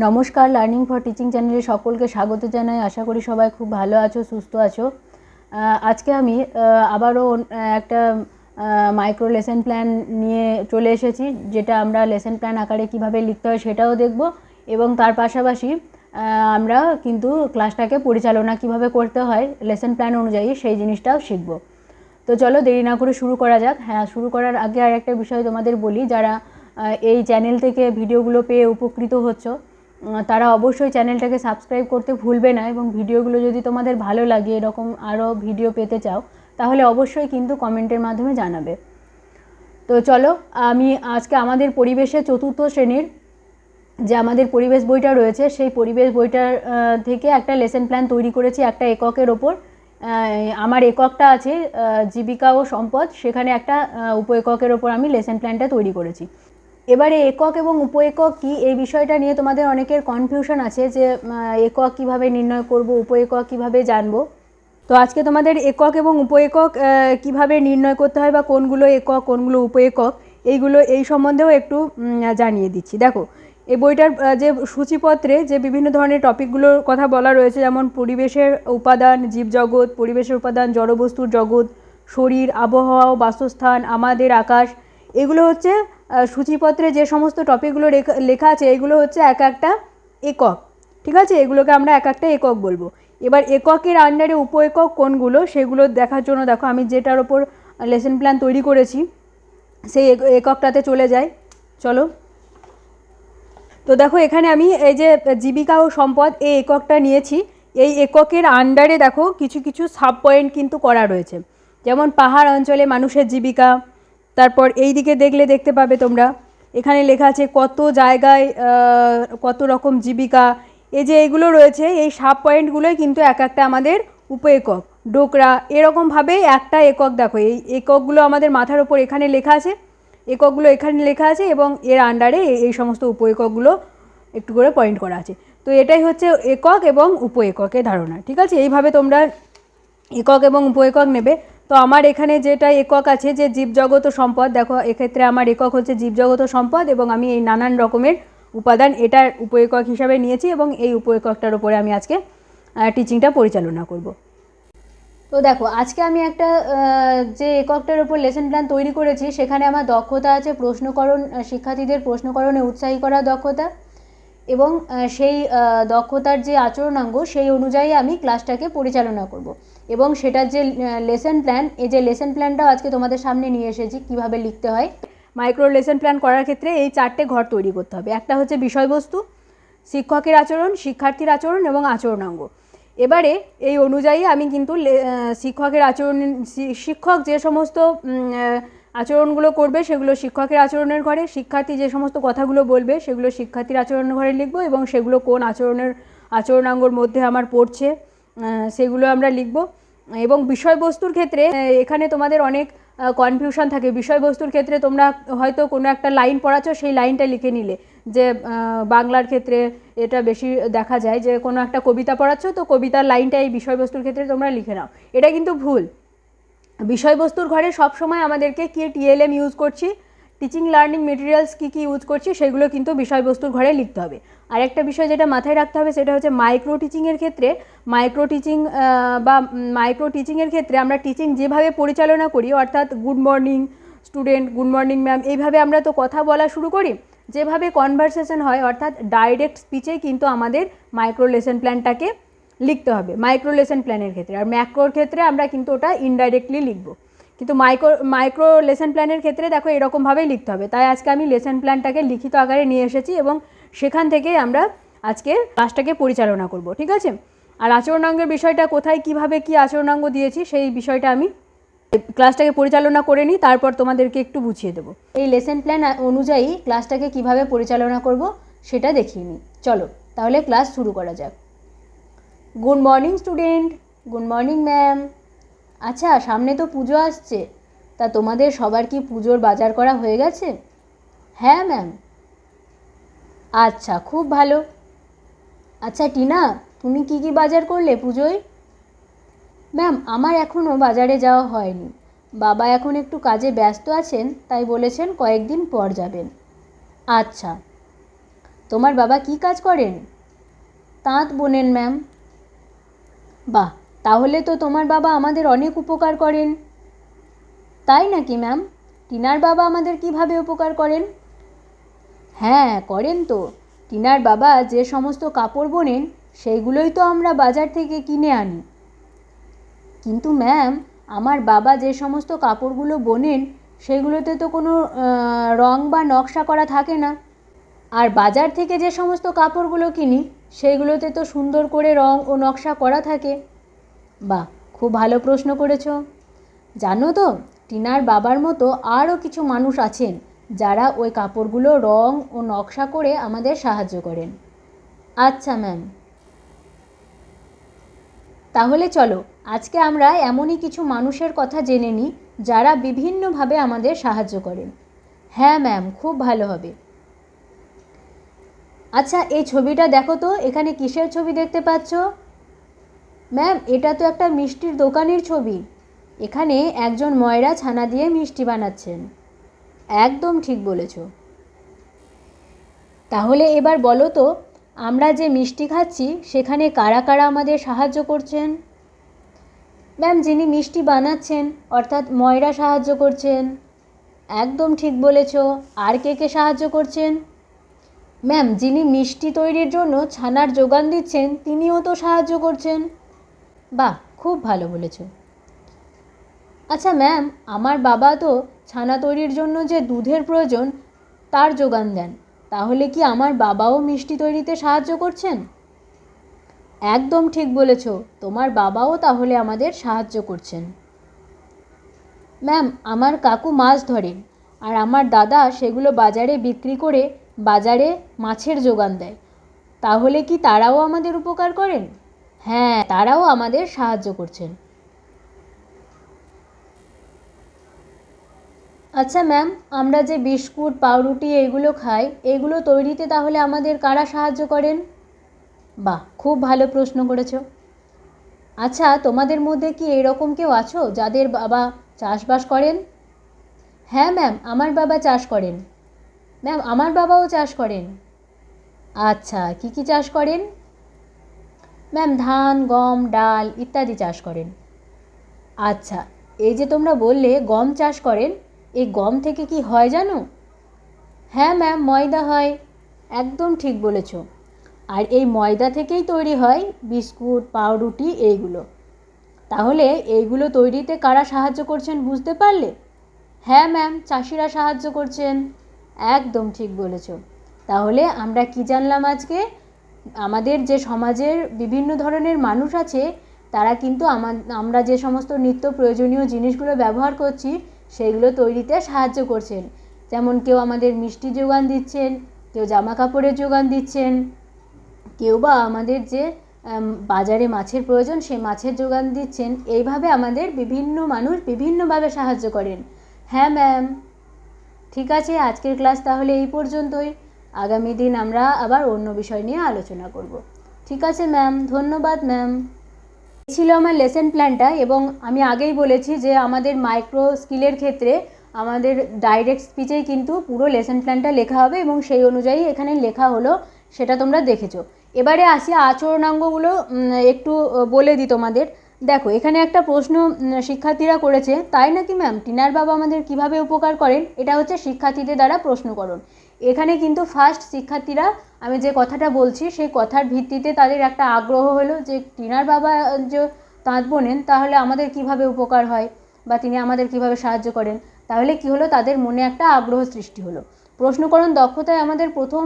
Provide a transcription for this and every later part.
নমস্কার, learning for teaching চ্যানেলে সকলকে স্বাগত জানাই। আশা করি সবাই খুব ভালো আছো, সুস্থ আছো। আজকে আমি আবারও একটা মাইক্রো লেসন প্ল্যান নিয়ে চলে এসেছি, যেটা আমরা লেসন প্ল্যান আকারে কিভাবে লিখতে হয় সেটাও দেখব, এবং তার পাশাপাশি আমরা কিন্তু ক্লাসটাকে পরিচালনা কিভাবে করতে হয় লেসন প্ল্যান অনুযায়ী সেই জিনিসটাও শিখব। তো চলো দেরি না করে শুরু করা যাক। হ্যাঁ, শুরু করার আগে আর একটা বিষয় তোমাদের বলি, যারা এই চ্যানেল থেকে ভিডিওগুলো পেয়ে উপকৃত হচ্ছ তারা অবশ্যই চ্যানেলটাকে সাবস্ক্রাইব করতে ভুলবে না, এবং ভিডিওগুলো যদি তোমাদের ভালো লাগে, এরকম আরও ভিডিও পেতে চাও, তাহলে অবশ্যই কিন্তু কমেন্টের মাধ্যমে জানাবে। তো চলো, আমি আজকে আমাদের পরিবেশে চতুর্থ শ্রেণীর যে আমাদের পরিবেশ বইটা রয়েছে, সেই পরিবেশ বইটার থেকে একটা লেসন প্ল্যান তৈরি করেছি একটা এককের ওপর। আমার এককটা আছে জীবিকা ও সম্পদ, সেখানে একটা উপ এককের ওপর আমি লেসন প্ল্যানটা তৈরি করেছি। এবারে একক এবং উপ একক কী, এই বিষয়টা নিয়ে তোমাদের অনেকের কনফিউশন আছে যে একক কীভাবে নির্ণয় করব, উপ একক কীভাবে জানবো। তো আজকে তোমাদের একক এবং উপ একক কীভাবে নির্ণয় করতে হয়, বা কোনগুলো একক কোনগুলো উপ একক, এই সম্বন্ধেও একটু জানিয়ে দিচ্ছি। দেখো, এই বইটার যে সূচিপত্রে যে বিভিন্ন ধরনের টপিকগুলোর কথা বলা রয়েছে, যেমন পরিবেশের উপাদান, জীবজগৎ, পরিবেশের উপাদান, জড়বস্তুর জগৎ, শরীর, আবহাওয়া ও বাসস্থান, আমাদের আকাশ, এগুলো হচ্ছে সূচিপত্রে যে সমস্ত টপিকগুলো লেখা আছে, এগুলো হচ্ছে এক একটা একক। ঠিক আছে, এগুলোকে আমরা এক একটা একক বলবো। এবার এককের আন্ডারে উপ একক কোনগুলো সেগুলো দেখার জন্য দেখো, আমি যেটার ওপর লেসন প্ল্যান তৈরি করেছি সেই এককটাতে চলে যাই। চলো, তো দেখো এখানে আমি এই যে জীবিকা ও সম্পদ এই এককটা নিয়েছি। এই এককের আন্ডারে দেখো কিছু কিছু সাব পয়েন্ট কিন্তু করা রয়েছে, যেমন পাহাড় অঞ্চলে মানুষের জীবিকা। তারপর এই দিকে দেখতে পাবে তোমরা, এখানে লেখা আছে কত জায়গায় কত রকম জীবিকা। এই যে এইগুলো রয়েছে, এই সাব পয়েন্টগুলোই কিন্তু এক একটা আমাদের উপ একক। ডোকরা, এরকমভাবে একটা একক। দেখো এই এককগুলো আমাদের মাথার ওপর এখানে লেখা আছে, এককগুলো এখানে লেখা আছে, এবং এর আন্ডারে এই সমস্ত উপ এককগুলো একটু করে পয়েন্ট করা আছে। তো এটাই হচ্ছে একক এবং উপ এককের ধারণা। ঠিক আছে, এইভাবে তোমরা একক এবং উপ একক নেবে। তো আমার এখানে যেটা একক আছে যে জীবজগৎ ও সম্পদ, দেখো এক্ষেত্রে আমার একক হচ্ছে জীবজগৎ ও সম্পদ, এবং আমি এই নানান রকমের উপাদান এটার উপ একক হিসাবে নিয়েছি, এবং এই উপ এককটার উপরে আমি আজকে টিচিংটা পরিচালনা করব। তো দেখো, আজকে আমি একটা যে এককটার উপর লেসন প্ল্যান তৈরি করেছি, সেখানে আমার দক্ষতা আছে প্রশ্নকরণ, শিক্ষার্থীদের প্রশ্নকরণে উৎসাহী করার দক্ষতা, এবং সেই দক্ষতার যে আচরণাঙ্গ সেই অনুযায়ী আমি ক্লাসটাকে পরিচালনা করব। এবং সেটার যে লেসন প্ল্যান, এই যে লেসন প্ল্যানটাও আজকে তোমাদের সামনে নিয়ে এসেছি কীভাবে লিখতে হয়। মাইক্রো লেসন প্ল্যান করার ক্ষেত্রে এই চারটে ঘর তৈরি করতে হবে। একটা হচ্ছে বিষয়বস্তু, শিক্ষকের আচরণ, শিক্ষার্থীর আচরণ এবং আচরণাঙ্গ। এবারে এই অনুযায়ী আমি কিন্তু শিক্ষকের আচরণ, শিক্ষক যে সমস্ত আচরণগুলো করবে সেগুলো শিক্ষকের আচরণের ঘরে, শিক্ষার্থী যে সমস্ত কথাগুলো বলবে সেগুলো শিক্ষার্থীর আচরণের ঘরে লিখবো, এবং সেগুলো কোন আচরণাঙ্গর মধ্যে আমার পড়ছে সেগুলো আমরা লিখব। এবং বিষয়বস্তুর ক্ষেত্রে এখানে তোমাদের অনেক কনফিউশন থাকে। বিষয়বস্তুর ক্ষেত্রে তোমরা হয়তো কোনো একটা লাইন পড়াচ্ছ, সেই লাইনটা লিখে নিলে, যে বাংলার ক্ষেত্রে এটা বেশি দেখা যায় যে কোনো একটা কবিতা পড়াচ্ছ, তো কবিতার লাইনটা এই বিষয়বস্তুর ক্ষেত্রে তোমরা লিখে নাও। এটা কিন্তু ভুল। বিষয়বস্তুর ঘরে সবসময় আমাদেরকে কী টিএলএম ইউজ করছি, টিচিং লার্নিং মেটেরিয়ালস কী কী ইউজ করছি, সেগুলো কিন্তু বিষয়বস্তুর ঘরে লিখতে হবে। আর একটা বিষয় যেটা মাথায় রাখতে হবে, সেটা হচ্ছে মাইক্রো টিচিংয়ের ক্ষেত্রে, মাইক্রো টিচিংয়ের ক্ষেত্রে আমরা টিচিং যেভাবে পরিচালনা করি, অর্থাৎ good morning student, good morning ma'am, এইভাবে আমরা তো কথা বলা শুরু করি, যেভাবে কনভারসেশন হয়, অর্থাৎ ডাইরেক্ট স্পিচেই কিন্তু আমাদের মাইক্রো লেসন প্ল্যানটাকে লিখতে হবে মাইক্রো লেসন প্ল্যানের ক্ষেত্রে। আর ম্যাক্রোর ক্ষেত্রে আমরা কিন্তু ওটা ইনডাইরেক্টলি লিখব, কিন্তু মাইক্রো লেসন প্ল্যানের ক্ষেত্রে দেখো এরকমভাবেই লিখতে হবে। তাই আজকে আমি লেসন প্ল্যানটাকে লিখিত আকারে নিয়ে এসেছি, এবং সেখান থেকেই আমরা আজকে ক্লাসটাকে পরিচালনা করব। ঠিক আছে, আর আচরণাঙ্গের বিষয়টা কোথায় কিভাবে কি আচরণাঙ্গ দিয়েছি সেই বিষয়টা আমি ক্লাসটাকে পরিচালনা করে নিই, তারপর তোমাদেরকে একটু বুঝিয়ে দেবো। এই লেসন প্ল্যান অনুযায়ী ক্লাসটাকে কিভাবে পরিচালনা করব সেটা দেখিয়ে নিই। চলো তাহলে ক্লাস শুরু করা যাক। Good morning student, good morning ma'am. আচ্ছা, সামনে তো পুজো আসছে, তা তোমাদের সবার কি পুজোর বাজার করা হয়ে গেছে? হ্যাঁ ম্যাম। আচ্ছা, খুব ভালো। আচ্ছা টিনা, তুমি কি কি বাজার করলে পুজোয়? ম্যাম, আমার এখনও বাজারে যাওয়া হয়নি। বাবা এখন একটু কাজে ব্যস্ত আছেন, তাই বলেছেন কয়েকদিন পর যাবেন। আচ্ছা, তোমার বাবা কি কাজ করেন? তাঁত বোনেন ম্যাম। বাহ, তাহলে তো তোমার বাবা আমাদের অনেক উপকার করেন। তাই নাকি ম্যাম? টিনার বাবা আমাদের কিভাবে উপকার করেন? হ্যাঁ, করেন তো। টিনার বাবা যে সমস্ত কাপড় বোনেন সেইগুলোই তো আমরা বাজার থেকে কিনে আনি। কিন্তু ম্যাম, আমার বাবা যে সমস্ত কাপড়গুলো বোনেন সেগুলোতে তো কোনো রং বা নকশা করা থাকে না। আর বাজার থেকে যে সমস্ত কাপড়গুলো কিনি সেইগুলোতে তো সুন্দর করে রং ও নকশা করা থাকে। বাহ, খুব ভালো প্রশ্ন করেছো। জানো তো, টিনার বাবার মতো আরও কিছু মানুষ আছেন যারা ওই কাপড়গুলো রং ও নকশা করে আমাদের সাহায্য করেন। আচ্ছা ম্যাম, তাহলে চলো আজকে আমরা এমনই কিছু মানুষের কথা জেনে নিই যারা বিভিন্নভাবে আমাদের সাহায্য করেন। হ্যাঁ ম্যাম, খুব ভালো হবে। আচ্ছা, এই ছবিটা দেখো তো, এখানে কিসের ছবি দেখতে পাচ্ছ? ম্যাম, এটা তো একটা মিষ্টির দোকানের ছবি। এখানে একজন ময়রা ছানা দিয়ে মিষ্টি বানাচ্ছেন। একদম ঠিক বলেছ। তাহলে এবার বলো তো, আমরা যে মিষ্টি খাচ্ছি সেখানে কারা কারা আমাদের সাহায্য করছেন? ম্যাম, যিনি মিষ্টি বানাচ্ছেন অর্থাৎ ময়রা সাহায্য করছেন। একদম ঠিক বলেছ। আর কে কে সাহায্য করছেন? ম্যাম, যিনি মিষ্টি তৈরির জন্য ছানার যোগান দিচ্ছেন তিনিও তো সাহায্য করছেন। বাহ, খুব ভালো বলেছ। আচ্ছা ম্যাম, আমার বাবা তো ছানা তৈরির জন্য যে দুধের প্রয়োজন তার যোগান দেন, তাহলে কি আমার বাবাও মিষ্টি তৈরিতে সাহায্য করছেন? একদম ঠিক বলেছ, তোমার বাবাও তাহলে আমাদের সাহায্য করছেন। ম্যাম, আমার কাকু মাছ ধরেন আর আমার দাদা সেগুলো বাজারে বিক্রি করে বাজারে মাছের যোগান দেয়, তাহলে কি তারাও আমাদের উপকার করেন? হ্যাঁ, তারাও আমাদের সাহায্য করছেন। আচ্ছা ম্যাম, আমরা যে বিস্কুট পাউরুটি এইগুলো খাই, এগুলো তৈরিতে তাহলে আমাদের কারা সাহায্য করেন? বাহ, খুব ভালো প্রশ্ন করেছো। আচ্ছা, তোমাদের মধ্যে কি এরকম কেউ আছো যাদের বাবা চাষবাস করেন? হ্যাঁ ম্যাম, আমার বাবা চাষ করেন। ম্যাম, আমার বাবাও চাষ করেন। আচ্ছা, কি কি চাষ করেন? ম্যাম, ধান, গম, ডাল ইত্যাদি চাষ করেন। আচ্ছা, এই যে তোমরা বললে গম চাষ করেন, এই গম থেকে কি হয় জানো? হ্যাঁ ম্যাম, ময়দা হয়। একদম ঠিক বলেছ। আর এই ময়দা থেকেই তৈরি হয় বিস্কুট পাউরুটি এইগুলো। তাহলে এইগুলো তৈরিতে কারা সাহায্য করছেন বুঝতে পারলে? হ্যাঁ ম্যাম, চাষিরা সাহায্য করছেন। একদম ঠিক বলেছ। তাহলে আমরা কি জানলাম আজকে? আমাদের যে সমাজের বিভিন্ন ধরনের মানুষ আছে তারা কিন্তু আমরা যে সমস্ত নিত্য প্রয়োজনীয় জিনিসগুলো ব্যবহার করছি সেইগুলো তৈরিতে সাহায্য করছেন। যেমন কেউ আমাদের মিষ্টি যোগান দিচ্ছেন, কেউ জামা কাপড়ের যোগান দিচ্ছেন, কেউ বা আমাদের যে বাজারে মাছের প্রয়োজন সেই মাছের যোগান দিচ্ছেন। এইভাবে আমাদের বিভিন্ন মানুষ বিভিন্নভাবে সাহায্য করেন। হ্যাঁ ম্যাম। ঠিক আছে, আজকের ক্লাস তাহলে এই পর্যন্তই। আগামী দিন আমরা আবার অন্য বিষয় নিয়ে আলোচনা করব। ঠিক আছে ম্যাম, ধন্যবাদ ম্যাম। এই ছিল আমার লেসন প্ল্যানটা, এবং আমি আগেই বলেছি যে আমাদের মাইক্রো স্কিলের ক্ষেত্রে আমাদের ডাইরেক্ট স্পিচেই কিন্তু পুরো লেসন প্ল্যানটা লেখা হবে এবং সেই অনুযায়ী এখানে লেখা হলো, সেটা তোমরা দেখেছো। এবারে আসি আচরণাঙ্গগুলো একটু বলে দিই তোমাদের। দেখো, এখানে একটা প্রশ্ন শিক্ষার্থীরা করেছে, তাই নাকি ম্যাম টিনার বাবা আমাদের কিভাবে উপকার করেন? এটা হচ্ছে শিক্ষার্থীদের দ্বারা প্রশ্নকরণ। এখানে কিন্তু ফার্স্ট শিক্ষার্থীরা আমি যে কথাটা বলছি সেই কথার ভিত্তিতে তাদের একটা আগ্রহ হলো যে টিনার বাবা যে তাঁত বোনেন তাহলে আমাদের কিভাবে উপকার হয় বা তিনি আমাদের কিভাবে সাহায্য করেন। তাহলে কি হলো, তাদের মনে একটা আগ্রহ সৃষ্টি হলো। প্রশ্নকরণ দক্ষতায় আমাদের প্রথম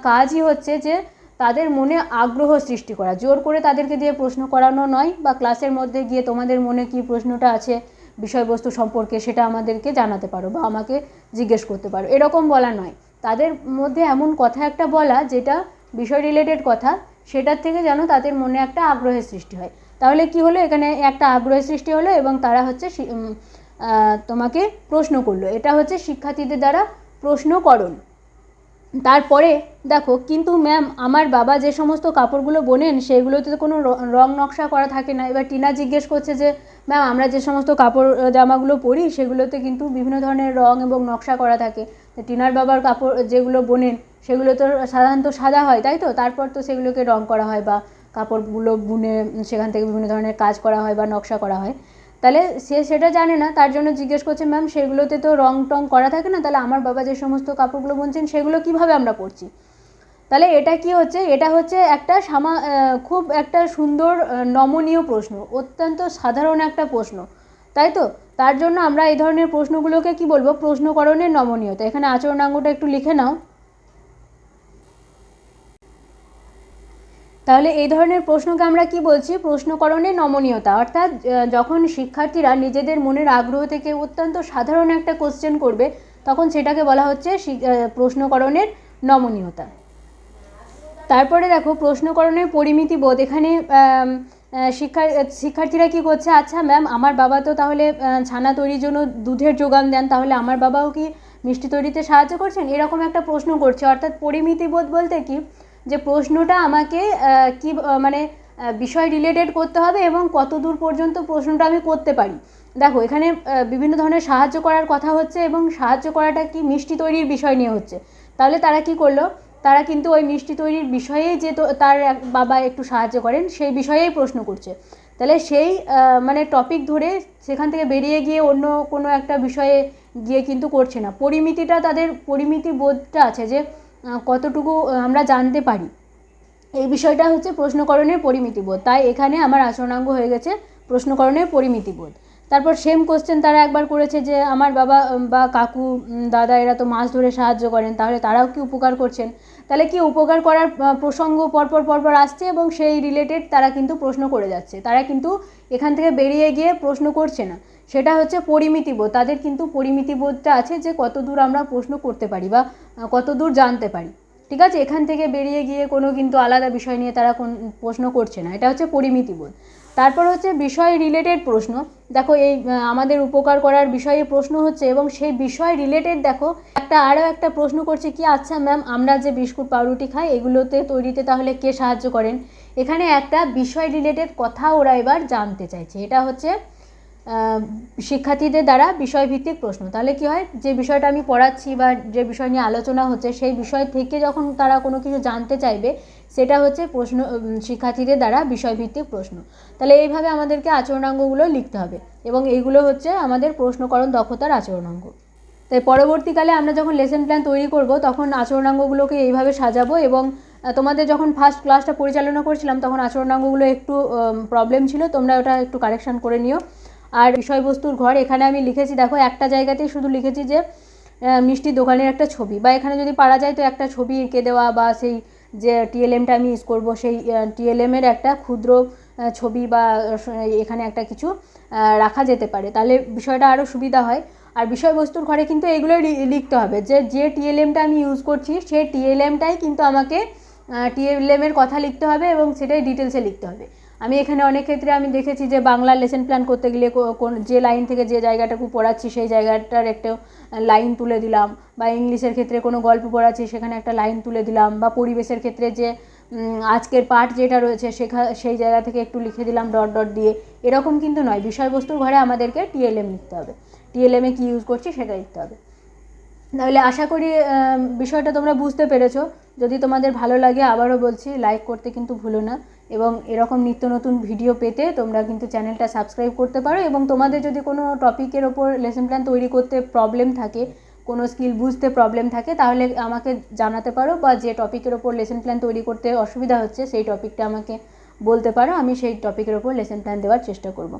কাজই হচ্ছে যে তাদের মনে আগ্রহ সৃষ্টি করা, জোর করে তাদেরকে দিয়ে প্রশ্ন করানো নয়, বা ক্লাসের মধ্যে গিয়ে তোমাদের মনে কি প্রশ্নটা আছে বিষয়বস্তু সম্পর্কে সেটা আমাদেরকে জানাতে পারো বা আমাকে জিজ্ঞেস করতে পারো, এরকম বলা নয়। তাদের মধ্যে এমন কথা একটা বলা যেটা বিষয় রিলেটেড কথা, সেটার থেকে যেন তাদের মনে একটা আগ্রহের সৃষ্টি হয়। তাহলে কি হলো, এখানে একটা আগ্রহের সৃষ্টি হলো এবং তারা হচ্ছে তোমাকে প্রশ্ন করলো। এটা হচ্ছে শিক্ষার্থীদের দ্বারা প্রশ্নকরণ। তারপরে দেখো, কিন্তু ম্যাম আমার বাবা যে সমস্ত কাপড়গুলো বোনেন সেগুলোতে তো কোনো রং নকশা করা থাকে না। এবার টিনা জিজ্ঞেস করছে যে ম্যাম আমরা যে সমস্ত কাপড় জামাগুলো পরি সেগুলোতে কিন্তু বিভিন্ন ধরনের রং এবং নকশা করা থাকে, টিনার বাবার কাপড় যেগুলো বোনেন সেগুলো তো সাধারণত সাদা হয়, তাই তো? তারপর তো সেগুলোকে রং করা হয় বা কাপড়গুলো বুনে সেখান থেকে বিভিন্ন ধরনের কাজ করা হয় বা নকশা করা হয়। তাহলে সে সেটা জানে না, তার জন্য জিজ্ঞেস করছে, ম্যাম সেগুলোতে তো রং টং করা থাকে না, তাহলে আমার বাবা যে সমস্ত কাপড়গুলো বুনছেন সেগুলো কীভাবে আমরা পরছি? তাহলে এটা কি হচ্ছে, এটা হচ্ছে একটা খুব একটা সুন্দর নমনীয় প্রশ্ন, অত্যন্ত সাধারণ একটা প্রশ্ন, তাই তো? তার জন্য আমরা এই ধরনের প্রশ্নগুলোকে কি বলবো, প্রশ্নকরণের নমনীয়তা। এখানে আচরণাঙ্গটা একটু লিখে নাও। তাহলে এই ধরনের প্রশ্নকে আমরা কি বলছি, প্রশ্নকরণের নমনীয়তা। অর্থাৎ যখন শিক্ষার্থীরা নিজেদের মনের আগ্রহ থেকে অত্যন্ত সাধারণ একটা কোশ্চেন করবে, তখন সেটাকে বলা হচ্ছে প্রশ্নকরণের নমনীয়তা। তারপরে দেখো প্রশ্নকরণের পরিমিতি বোধ। এখানে শিক্ষার্থীরা কি করছে, আচ্ছা ম্যাম আমার বাবা তো তাহলে ছানা তৈরির জন্য দুধের যোগান দেন, তাহলে আমার বাবাও কি মিষ্টি তৈরিতে সাহায্য করছেন, এরকম একটা প্রশ্ন করছে। অর্থাৎ পরিমিতি বোধ বলতে কি, যে প্রশ্নটা আমাকে কি মানে বিষয় রিলেটেড করতে হবে এবং কত দূর পর্যন্ত প্রশ্নটা আমি করতে পারি। দেখো এখানে বিভিন্ন ধরনের সাহায্য করার কথা হচ্ছে এবং সাহায্য করাটা কি মিষ্টি তৈরির বিষয় নিয়ে হচ্ছে। তাহলে তারা কি করলো, তারা কিন্তু ওই মিষ্টি তৈরির বিষয়েই যে তার বাবা একটু সাহায্য করেন সেই বিষয়েই প্রশ্ন করছে। তাহলে সেই মানে টপিক ধরে সেখান থেকে বেরিয়ে গিয়ে অন্য কোনো একটা বিষয়ে গিয়ে কিন্তু করছে না। পরিমিতিটা, তাদের পরিমিতি বোধটা আছে যে কতটুকু আমরা জানতে পারি, এই বিষয়টা হচ্ছে প্রশ্নকরণের পরিমিতিবোধ। তাই এখানে আমার আচরণাঙ্গ হয়ে গেছে প্রশ্নকরণের পরিমিতিবোধ। তারপর সেম কোশ্চেন তারা একবার করেছে যে আমার বাবা বা কাকু দাদা এরা তো মাছ ধরে সাহায্য করেন, তাহলে তারাও কি উপকার করছেন? তাহলে কি উপকার করার প্রসঙ্গ পরপর আসছে এবং সেই রিলেটেড তারা কিন্তু প্রশ্ন করে যাচ্ছে। তারা কিন্তু এখান থেকে বেরিয়ে গিয়ে প্রশ্ন করছে না, সেটা হচ্ছে পরিমিতিবোধ। তাদের কিন্তু পরিমিতিবোধটা আছে যে কত দূর আমরা প্রশ্ন করতে পারি বা কত দূর জানতে পারি। ঠিক আছে, এখান থেকে বেরিয়ে গিয়ে কোনো কিন্তু আলাদা বিষয় নিয়ে তারা প্রশ্ন করছে না, এটা হচ্ছে পরিমিতিবোধ। তারপর হচ্ছে বিষয় রিলেটেড প্রশ্ন। দেখো এই আমাদের উপকার করার বিষয়ে প্রশ্ন হচ্ছে এবং সেই বিষয় রিলেটেড দেখো আরও একটা প্রশ্ন করছে কি, আচ্ছা ম্যাম আমরা যে বিস্কুট পাউরুটি খাই এগুলোতে তৈরিতে তাহলে কে সাহায্য করেন? এখানে একটা বিষয় রিলেটেড কথা ওরা এবার জানতে চাইছে। এটা হচ্ছে শিক্ষার্থীদের দ্বারা বিষয়ভিত্তিক প্রশ্ন। তাহলে কি হয়, যে বিষয়টা আমি পড়াচ্ছি বা যে বিষয় নিয়ে আলোচনা হচ্ছে সেই বিষয় থেকে যখন তারা কোনো কিছু জানতে চাইবে, সেটা হচ্ছে শিক্ষার্থীদের দ্বারা বিষয়ভিত্তিক প্রশ্ন। তাহলে এইভাবে আমাদেরকে আচরণাঙ্গগুলো লিখতে হবে এবং এইগুলো হচ্ছে আমাদের প্রশ্নকরণ দক্ষতার আচরণাঙ্গ। তাই পরবর্তীকালে আমরা যখন লেসন প্ল্যান তৈরি করব তখন আচরণাঙ্গগুলোকে এইভাবে সাজাবো। এবং তোমাদের যখন ফার্স্ট ক্লাসটা পরিচালনা করছিলাম তখন আচরণাঙ্গগুলো একটু প্রবলেম ছিল, তোমরা ওটা একটু কারেকশান করে নিও। আর বিষয়বস্তুর ঘর, এখানে আমি লিখেছি দেখো একটা জায়গাতেই শুধু লিখেছি যে মিষ্টির দোকানের একটা ছবি, বা এখানে যদি পারা যায় তো একটা ছবি এঁকে দেওয়া, বা সেই যে টিএলএমটা আমি ইউজ করবো সেই টিএলএমের একটা ক্ষুদ্র ছবি বা এখানে একটা কিছু রাখা যেতে পারে, তাহলে বিষয়টা আরও সুবিধা হয়। আর বিষয়বস্তুর ঘরে কিন্তু এগুলোই লিখতে হবে যে টিএলএমটা আমি ইউজ করছি সেই টিএলএমটাই কিন্তু আমাকে টিএলএমের কথা লিখতে হবে এবং সেটাই ডিটেলসে লিখতে হবে। আমি এখানে অনেক ক্ষেত্রে আমি দেখেছি যে বাংলা লেসন প্ল্যান করতে গেলে যে লাইন থেকে যে জায়গাটাকে পড়াচ্ছি সেই জায়গাটার একটা লাইন তুলে দিলাম, বা ইংলিশের ক্ষেত্রে কোনো গল্প পড়াচ্ছি সেখানে একটা লাইন তুলে দিলাম, বা পরিবেশের ক্ষেত্রে যে আজকের পাঠ যেটা রয়েছে সেই জায়গা থেকে একটু লিখে দিলাম ডট ডট দিয়ে। এরকম কিন্তু নয়, বিষয়বস্তুর ঘরে আমাদেরকে টিএলএম লিখতে হবে, টিএলএমে কী ইউজ করছি সেটা লিখতে হবে। তাহলে আশা করি বিষয়টা তোমরা বুঝতে পেরেছো। যদি তোমাদের ভালো লাগে আবারও বলছি লাইক করতে কিন্তু ভুলো না, এবং এরকম নিত্য নতুন ভিডিও পেতে তোমরা কিন্তু চ্যানেলটা সাবস্ক্রাইব করতে পারো। এবং তোমাদের যদি কোনো টপিকের ওপর লেসন প্ল্যান তৈরি করতে প্রবলেম থাকে, কোনো স্কিল বুঝতে প্রবলেম থাকে, তাহলে আমাকে জানাতে পারো, বা যে টপিকের ওপর লেসন প্ল্যান তৈরি করতে অসুবিধা হচ্ছে সেই টপিকটা আমাকে বলতে পারো, আমি সেই টপিকের ওপর লেসন প্ল্যান দেওয়ার চেষ্টা করব।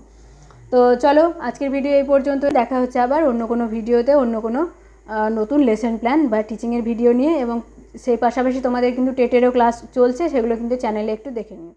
তো চলো আজকের ভিডিও এই পর্যন্ত, দেখা হচ্ছে আবার অন্য কোনো ভিডিওতে অন্য কোনো নতুন লেসন প্ল্যান বা টিচিংয়ের ভিডিও নিয়ে। এবং সেই পাশাপাশি তোমাদের কিন্তু টেটেরও ক্লাস চলছে, সেগুলো কিন্তু চ্যানেলে একটু দেখে নিও।